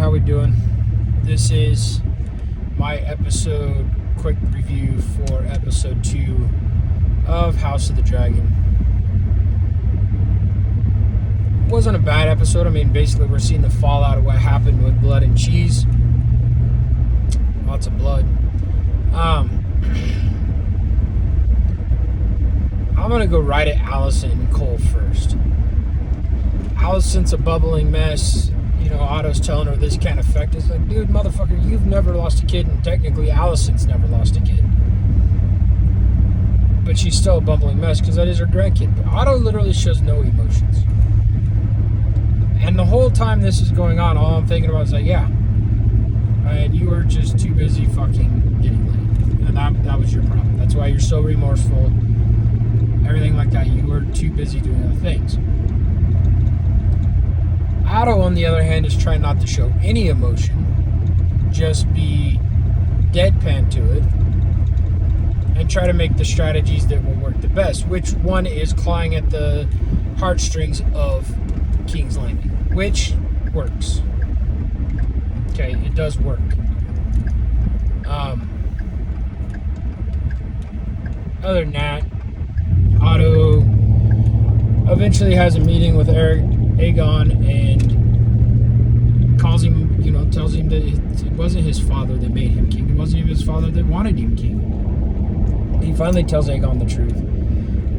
how we doing? This is my quick review for episode 2 of House of the Dragon. It wasn't a bad episode. I mean, basically we're seeing the fallout of what happened with Blood and Cheese. Lots of blood. I'm gonna go right at Alicent and Cole first. Alicent's a bubbling mess. You know, Otto's telling her this can't affect us. Like, dude, motherfucker, you've never lost a kid, and technically Alicent's never lost a kid. But she's still a bumbling mess because that is her grandkid. But Otto literally shows no emotions. And the whole time this is going on, all I'm thinking about is like, yeah, and you were just too busy fucking getting laid. And that was your problem. That's why you're so remorseful. Everything like that. You were too busy doing other things. Otto, on the other hand, is trying not to show any emotion. Just be deadpan to it. And try to make the strategies that will work the best. Which one is clawing at the heartstrings of King's Landing. Which works. Okay, it does work. Other than that, Otto eventually has a meeting with Aegon and calls him, tells him that it wasn't his father that made him king. It wasn't even his father that wanted him king. He finally tells Aegon the truth.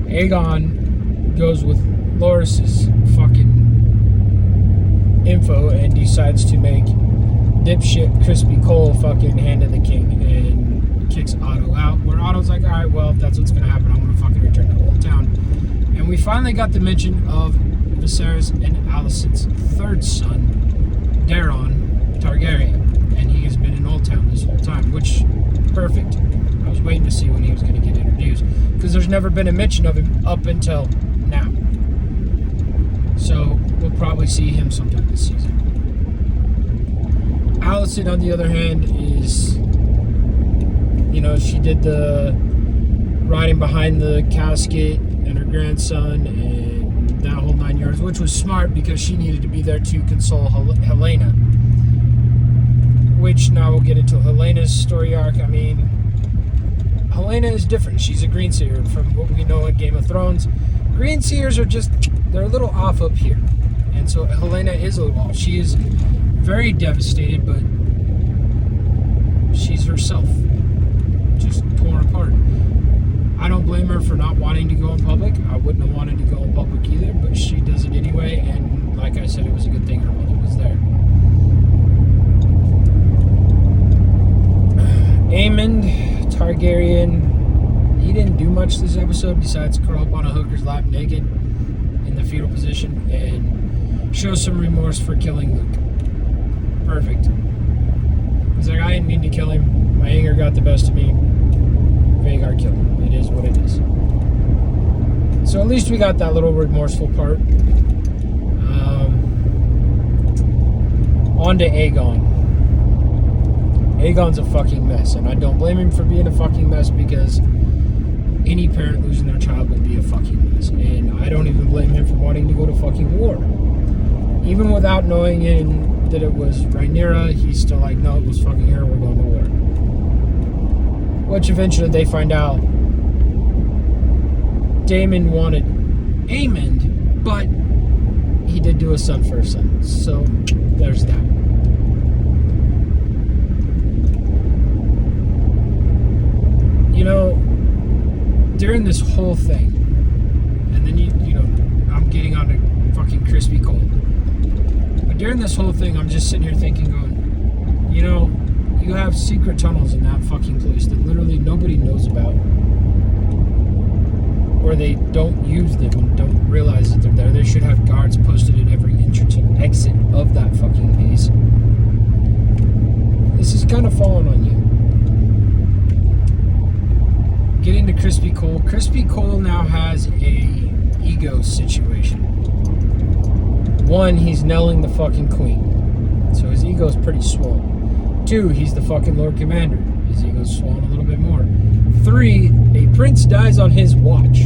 Aegon goes with Loras's fucking info and decides to make dipshit Crispy Cole fucking hand of the king and kicks Otto out, where Otto's like, alright, well, if that's what's gonna happen, I'm gonna fucking return to Old Town. And we finally got the mention of Viserys and Alicent's third son, Daeron Targaryen, and he has been in Old Town this whole time, which, perfect. I was waiting to see when he was going to get introduced, because there's never been a mention of him up until now. So, we'll probably see him sometime this season. Alicent, on the other hand, is, she did the riding behind the casket and her grandson and that whole 9 yards, which was smart because she needed to be there to console Helaena. Which now we'll get into Helena's story arc. I mean, Helaena is different. She's a Greenseer from what we know in Game of Thrones. Greenseers are they're a little off up here. And so Helaena is a little off. She is very devastated, but she's herself. Just torn apart. I don't blame her for not wanting to go in public. I wouldn't have wanted to go in public either, but she does it anyway, and like I said, it was a good thing her mother was there. Aemond Targaryen, he didn't do much this episode besides curl up on a hooker's lap naked in the fetal position and show some remorse for killing Luke. Perfect. He's like, I didn't mean to kill him. My anger got the best of me. Vhagar killed him. It is what it is. So at least we got that little remorseful part. On to Aegon. Aegon's a fucking mess, and I don't blame him for being a fucking mess because any parent losing their child would be a fucking mess. And I don't even blame him for wanting to go to fucking war. Even without knowing that it was Rhaenyra, he's still like, no, it was fucking her, we're going to war. Which eventually they find out Daemon wanted Aemond, but he did do a son for a son. So there's that. During this whole thing, and then I'm getting on to fucking Crispy Cole. But during this whole thing, I'm just sitting here thinking, going, you have secret tunnels in that fucking place that literally nobody knows about, where they don't use them and don't realize that they're there. They should have guards posted at every entrance and exit of that fucking base. This is kind of falling on you. Getting to Crispy Cole. Crispy Cole now has a ego situation. One, he's nailing the fucking queen. So his ego's pretty swollen. 2, he's the fucking Lord Commander. His ego's swollen a little bit more. 3, a prince dies on his watch.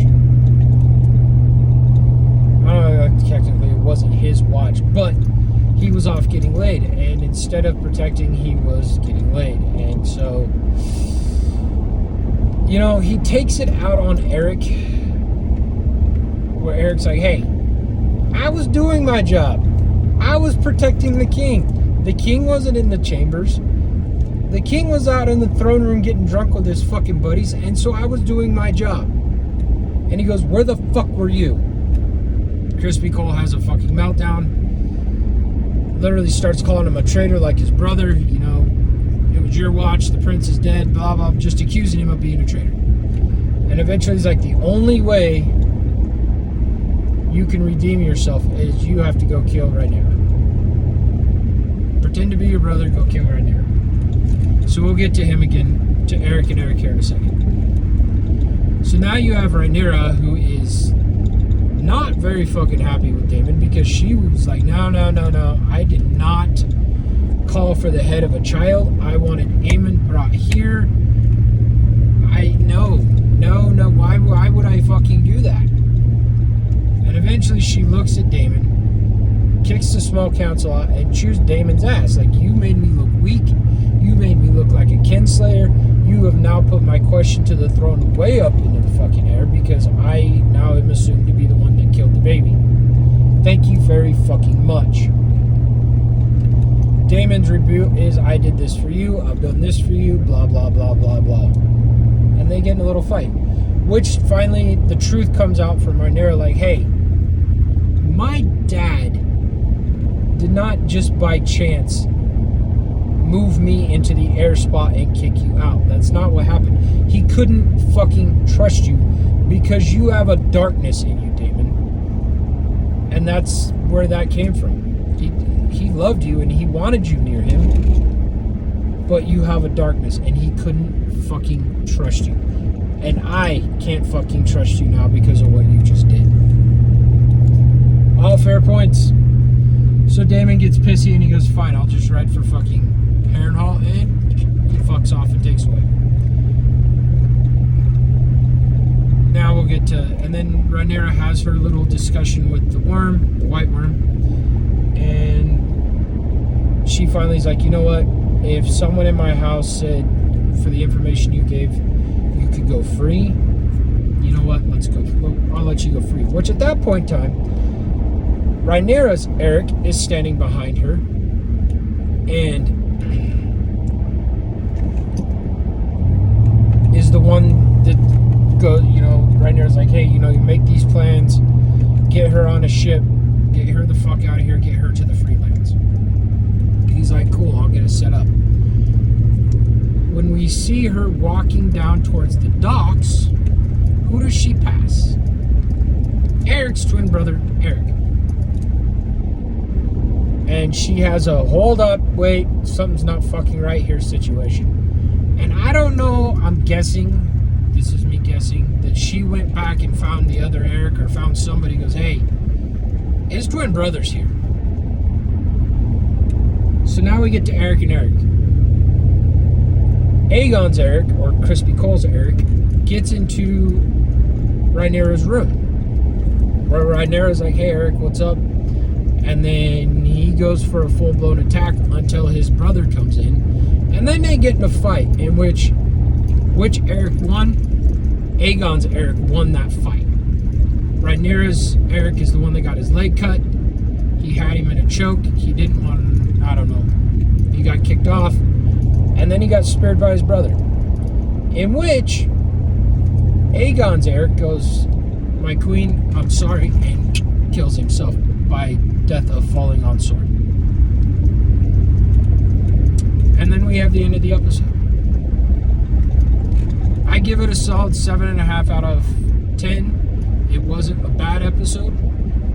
I don't know, technically it wasn't his watch, but he was off getting laid. And instead of protecting, he was getting laid. And so, he takes it out on Eric, where Eric's like, hey, I was doing my job. I was protecting the king. The king wasn't in the chambers. The king was out in the throne room getting drunk with his fucking buddies, and so I was doing my job. And he goes, where the fuck were you? Crispy Cole has a fucking meltdown. Literally starts calling him a traitor like his brother. It was your watch, the prince is dead, blah, blah, just accusing him of being a traitor. And eventually he's like, the only way you can redeem yourself is you have to go kill Rhaenyra. Pretend to be your brother, go kill Rhaenyra. So we'll get to him again, to Eric and Eric here in a second. So now you have Rhaenyra, who is not very fucking happy with Daemon, because she was like, no, I did not call for the head of a child. I wanted Aemon brought here. No, why would I fucking do that? And eventually she looks at Daemon, kicks the small council out, and chews Daemon's ass. Like, you made me look weak. You made me look like a kinslayer. You have now put my question to the throne way up into the fucking air, because I now am assumed to be the one that killed the baby. Thank you very fucking much. Daemon's rebuke is, I did this for you, I've done this for you, blah, blah, blah, blah, blah. And they get in a little fight. Which, finally, the truth comes out from Rhaenyra, like, hey, my dad did not just by chance move me into the air spot and kick you out. That's not what happened. He couldn't fucking trust you because you have a darkness in you, Daemon. And that's where that came from. He loved you and he wanted you near him, but you have a darkness and he couldn't fucking trust you. And I can't fucking trust you now because of what you just did. All fair points. So Daemon gets pissy and he goes, fine, I'll just ride for fucking Harrenhal, and he fucks off and takes away. Now we'll get to, and then Rhaenyra has her little discussion with the worm, the white worm, and she finally is like, you know what, if someone in my house said, for the information you gave, you could go free, you know what, let's go, I'll let you go free. Which at that point in time, Rhaenyra's Eric is standing behind her, and is the one that goes, Rhaenyra's like, hey, you make these plans, get her on a ship, get her the fuck out of here, get her to the Freelands. He's like, cool, I'll get it set up. When we see her walking down towards the docks, who does she pass? Eric's twin brother, Eric. And she has a hold up, wait, something's not fucking right here situation. And I don't know, I'm guessing, this is me guessing, that she went back and found the other Eric, or found somebody, goes, hey, his twin brother's here. So now we get to Eric and Eric. Aegon's Eric, or Crispy Cole's Eric, gets into Rhaenyra's room. Where Rhaenyra's like, hey Eric, what's up? And then he goes for a full-blown attack until his brother comes in. And then they get in a fight in which Eric won? Aegon's Eric won that fight. Rhaenyra's Eric is the one that got his leg cut. He had him in a choke. He didn't want him, I don't know. He got kicked off. And then he got spared by his brother. In which Aegon's Eric goes, my queen, I'm sorry, and kills himself by death of falling on sword. And then we have the end of the episode. I give it a solid 7.5 out of 10. It wasn't a bad episode.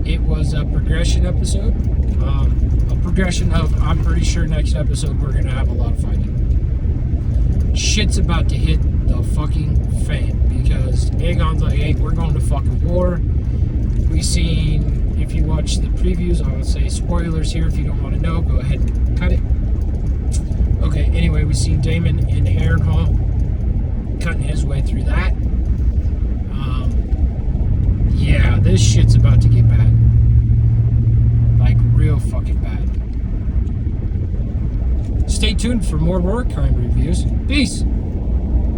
It was a progression episode. A progression of, I'm pretty sure next episode we're going to have a lot of fighting. Shit's about to hit the fucking fan, because Aegon's like, hey, we're going to fucking war. We seen, if you watch the previews, I would say spoilers here. If you don't want to know, go ahead and cut it. Okay, anyway, we seen Daemon in Harrenhal cutting his way through that. Yeah, this shit's about to get bad. Like, real fucking bad. stay tuned for more War Crime reviews. Peace.